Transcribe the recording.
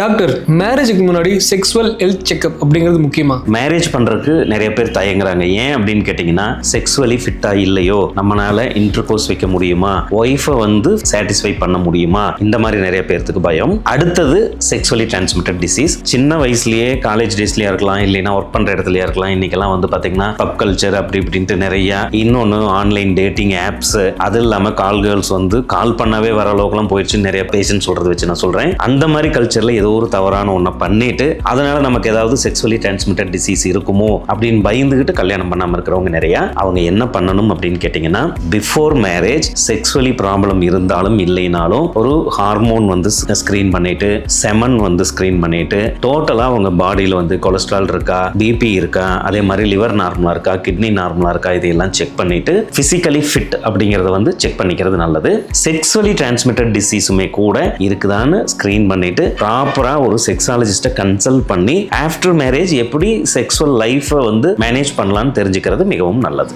Doctor, மேரேஜுக்கு முன்னாடி sexual health checkup அப்படிங்கிறது முக்கியமா? மேரேஜ் பண்றதுக்கு நிறைய பேர் தயங்குறாங்க. ஏன் அப்படின்னு கேட்டீங்கன்னா, செக்ஸுவலி ஃபிட்டா இல்லையோ, நம்மளால இன்டர்கோர்ஸ் வைக்க முடியுமா, ஒய்ஃபை சாட்டிஸ்ஃபை பண்ண முடியுமா, இந்த மாதிரி நிறைய பேருக்கு பயம். அடுத்தது செக்ஸுவலி டிரான்ஸ்மிட்டட் டிசீஸ். சின்ன வயசுலயே காலேஜ் டேஸ்லயா இருக்கலாம், இல்லைன்னா ஒர்க் பண்ற இடத்துலயா இருக்கலாம். இன்னைக்கெல்லாம் பாத்தீங்கன்னா பப் கல்ச்சர் அப்படி இப்படின்ட்டு நிறைய, இன்னொன்னு ஆன்லைன் டேட்டிங் ஆப்ஸ், அது இல்லாம கால் கேர்ள்ஸ் கால் பண்ணவே வர அளவுக்குலாம் போயிடுச்சு நிறைய பேஷண்ட் சொல்றது வச்சு நான் சொல்றேன். அந்த மாதிரி கல்ச்சர்ல ஏதோ ஒரு தவறான ஒன்றை பண்ணிட்டு அதனால நமக்கு ஏதாவது செக்ஸுவலி டிரான்ஸ்மிட்டட் டிசீஸ் இருக்குமோ அப்படின்னு பயந்துகிட்டு கல்யாணம் பண்ணாம இருக்கிறவங்க நிறைய. அவங்க என்ன பண்ணணும் அப்படின்னு கேட்டீங்கன்னா, பிஃபோர் மேரேஜ் செக்ஸுவலி ப்ராப்ளம் இருந்தாலும் இல்லைனாலும் ஒரு ஹார்மோன் ஸ்கிரீன் பண்ணிட்டு, செமன் ஸ்கிரீன் பண்ணிட்டு, டோட்டலா அவங்க பாடியில கொலஸ்ட்ரால் இருக்கா, பிபி இருக்கா, அதே மாதிரி லிவர் நார்மலா இருக்கா, கிட்னி நார்மலா இருக்கா, இதையெல்லாம் செக் பண்ணிட்டு பிசிக்கலி ஃபிட் அப்படிங்கறத செக் பண்ணிக்கிறது நல்லது. செக்ஸுவலி டிரான்ஸ்மிட்டட் டிசீஸுமே கூட இருக்குதான்னு ஸ்கிரீன் பண்ணிட்டு ப்ராப்பரா ஒரு செக்ஸாலஜிஸ்ட்டை கன்சல்ட் பண்ணி ஆஃப்டர் மேரேஜ் எப்படி செக்ஸுவல் லைஃபை மேனேஜ் பண்ணலாம்னு தெரிஞ்சுக்கிறது மிகவும் நல்லது.